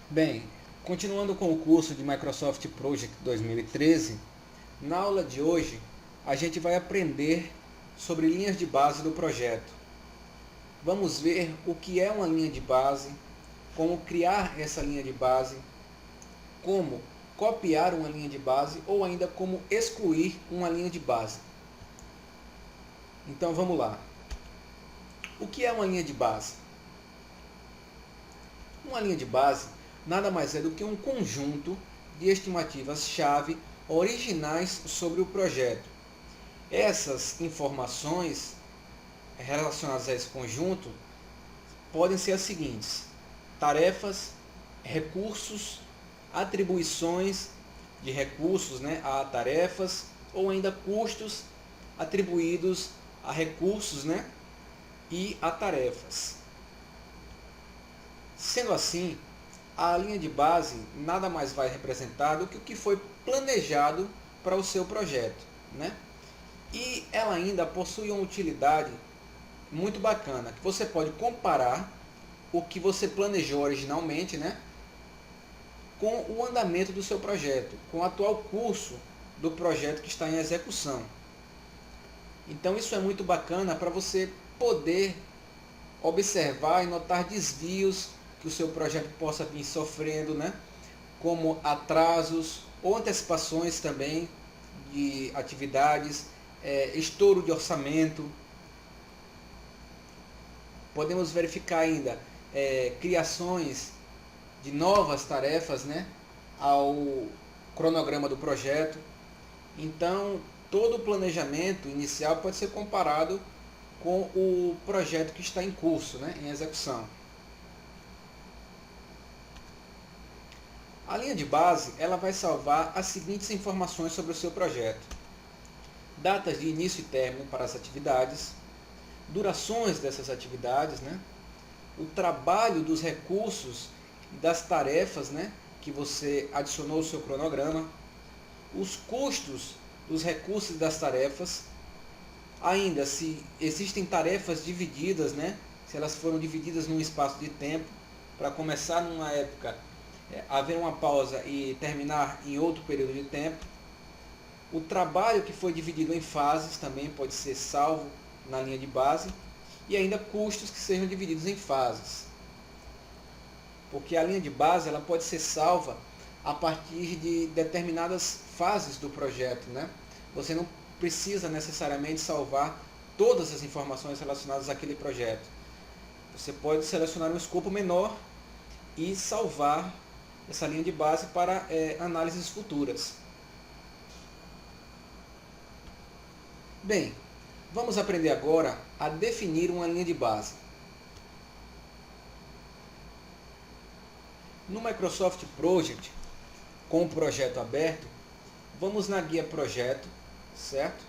Bem, continuando com o curso de Microsoft Project 2013, na aula de hoje a gente vai aprender sobre linhas de base do projeto. Vamos ver o que é uma linha de base, como criar essa linha de base, como copiar uma linha de base ou ainda como excluir uma linha de base. Então vamos lá. O que é uma linha de base? Uma linha de base nada mais é do que um conjunto de estimativas-chave originais sobre o projeto. Essas informações relacionadas a esse conjunto podem ser as seguintes: tarefas, recursos, atribuições de recursos, a tarefas, ou ainda custos atribuídos a recursos, e a tarefas. Sendo assim, a linha de base nada mais vai representar do que o que foi planejado para o seu projeto, E ela ainda possui uma utilidade muito bacana, que você pode comparar o que você planejou originalmente, com o andamento do seu projeto, com o atual curso do projeto que está em execução. Então isso é muito bacana para você poder observar e notar desvios que o seu projeto possa vir sofrendo, como atrasos ou antecipações também de atividades, estouro de orçamento. Podemos verificar ainda criações de novas tarefas, ao cronograma do projeto. Então, todo o planejamento inicial pode ser comparado com o projeto que está em curso, em execução. A linha de base ela vai salvar as seguintes informações sobre o seu projeto: datas de início e término para as atividades, durações dessas atividades, o trabalho dos recursos e das tarefas, que você adicionou ao seu cronograma, os custos dos recursos e das tarefas, ainda se existem tarefas divididas, se elas foram divididas num espaço de tempo, para começar numa época, haver uma pausa e terminar em outro período de tempo. O trabalho que foi dividido em fases também pode ser salvo na linha de base, e ainda custos que sejam divididos em fases. Porque a linha de base ela pode ser salva a partir de determinadas fases do projeto, Você não precisa necessariamente salvar todas as informações relacionadas àquele projeto. Você pode selecionar um escopo menor e salvar essa linha de base para análises futuras. Bem, vamos aprender agora a definir uma linha de base. No Microsoft Project, com o projeto aberto, vamos na guia Projeto, certo?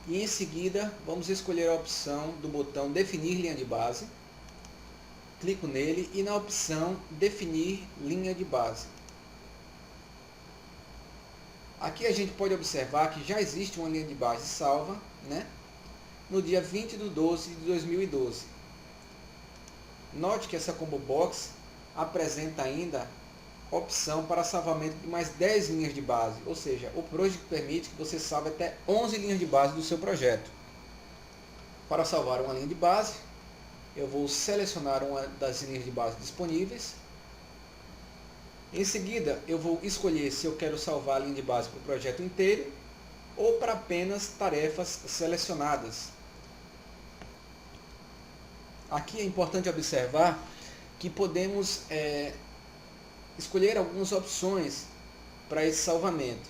E em seguida vamos escolher a opção do botão Definir linha de base. Clico nele e na opção Definir linha de base. Aqui a gente pode observar que já existe uma linha de base salva, no dia 20/12/2012. Note que essa combo box apresenta ainda opção para salvamento de mais 10 linhas de base, ou seja, o Project permite que você salve até 11 linhas de base do seu projeto. Para salvar uma linha de base, eu vou selecionar uma das linhas de base disponíveis. Em seguida, eu vou escolher se eu quero salvar a linha de base para o projeto inteiro ou para apenas tarefas selecionadas. Aqui é importante observar que podemos escolher algumas opções para esse salvamento.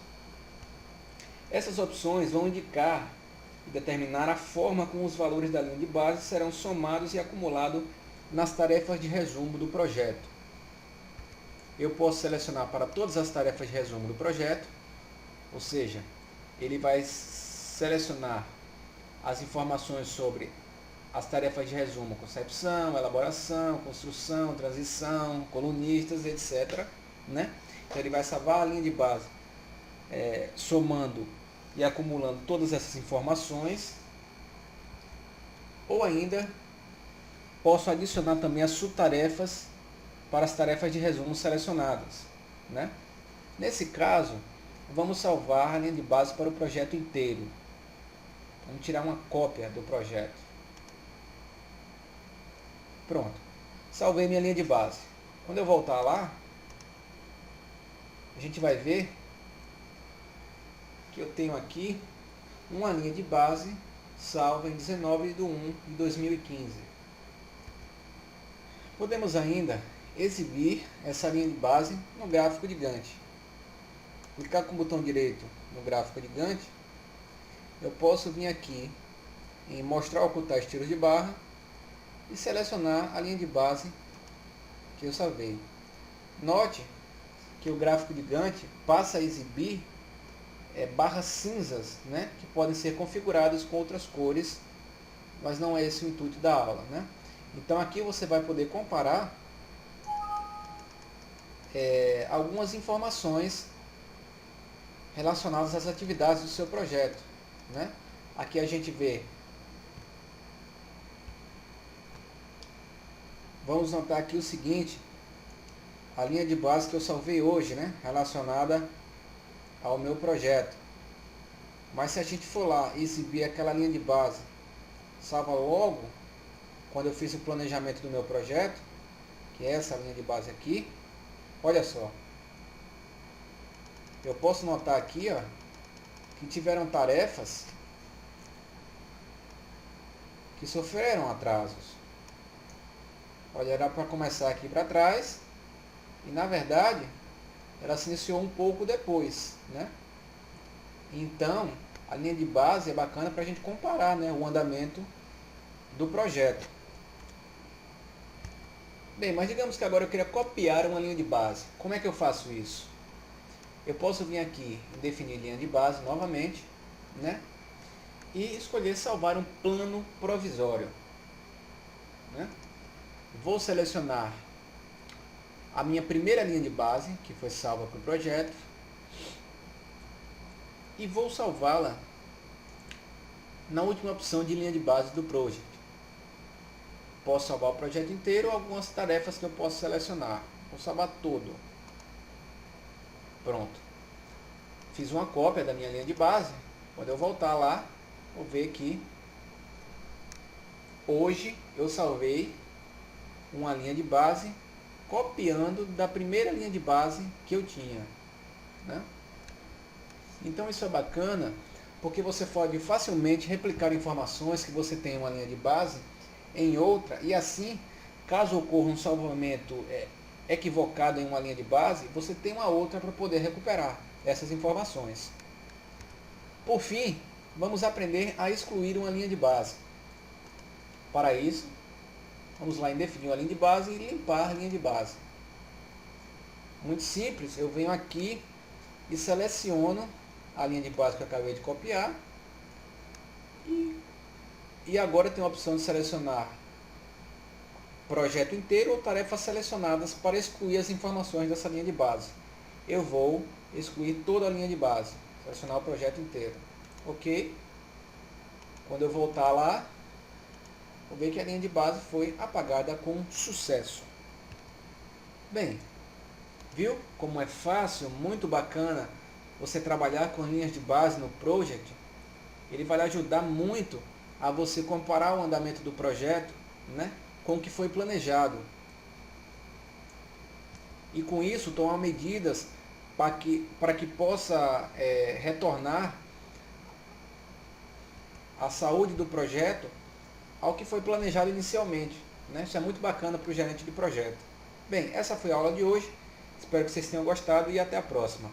Essas opções vão indicar e determinar a forma como os valores da linha de base serão somados e acumulados nas tarefas de resumo do projeto. Eu posso selecionar para todas as tarefas de resumo do projeto, ou seja, ele vai selecionar as informações sobre as tarefas de resumo: concepção, elaboração, construção, transição, colunistas, etc. Então ele vai salvar a linha de base somando e acumulando todas essas informações. Ou ainda posso adicionar também as subtarefas para as tarefas de resumo selecionadas, né? Nesse caso, vamos salvar a linha de base para o projeto inteiro. Vamos tirar uma cópia do projeto. Pronto. Salvei minha linha de base. Quando eu voltar lá, a gente vai ver que eu tenho aqui uma linha de base salva em 19/1/2015. Podemos ainda exibir essa linha de base no gráfico de Gantt. Clicar com o botão direito no gráfico de Gantt, eu posso vir aqui em mostrar ou ocultar estilos de barra e selecionar a linha de base que eu salvei. Note que o gráfico de Gantt passa a exibir barras cinzas, né, que podem ser configuradas com outras cores, mas não é esse o intuito da aula, né? Então aqui você vai poder comparar algumas informações relacionadas às atividades do seu projeto, né? Aqui a gente vê, vamos notar aqui o seguinte, a linha de base que eu salvei hoje, né, relacionada ao meu projeto. Mas se a gente for lá e exibir aquela linha de base salva logo quando eu fiz o planejamento do meu projeto, que é essa linha de base aqui, olha só, eu posso notar aqui, ó, que tiveram tarefas que sofreram atrasos. Olha, era para começar aqui para trás e na verdade ela se iniciou um pouco depois, né? Então a linha de base é bacana para a gente comparar, né, o andamento do projeto. Bem, mas digamos que agora eu queria copiar uma linha de base. Como é que eu faço isso? Eu posso vir aqui em definir linha de base novamente, né? E escolher salvar um plano provisório, né? Vou selecionar a minha primeira linha de base, que foi salva para o projeto, e vou salvá-la na última opção de linha de base do project. Posso salvar o projeto inteiro ou algumas tarefas que eu posso selecionar. Vou salvar todo. Pronto. Fiz uma cópia da minha linha de base. Quando eu voltar lá, vou ver que hoje eu salvei uma linha de base copiando da primeira linha de base que eu tinha, né? Então isso é bacana porque você pode facilmente replicar informações que você tem em uma linha de base em outra, e assim, caso ocorra um salvamento equivocado em uma linha de base, você tem uma outra para poder recuperar essas informações. Por fim, vamos aprender a excluir uma linha de base. Para isso, vamos lá em definir uma linha de base e limpar a linha de base. Muito simples, eu venho aqui e seleciono a linha de base que eu acabei de copiar. E agora tem a opção de selecionar projeto inteiro ou tarefas selecionadas para excluir as informações dessa linha de base. Eu vou excluir toda a linha de base, selecionar o projeto inteiro. Ok? Quando eu voltar lá, vou ver que a linha de base foi apagada com sucesso. Bem, viu como é fácil, muito bacana você trabalhar com linhas de base no project? Ele vai lhe ajudar muito a você comparar o andamento do projeto, né, com o que foi planejado. E com isso tomar medidas para que possa retornar a saúde do projeto ao que foi planejado inicialmente, né? Isso é muito bacana para o gerente de projeto. Bem, essa foi a aula de hoje. Espero que vocês tenham gostado e até a próxima.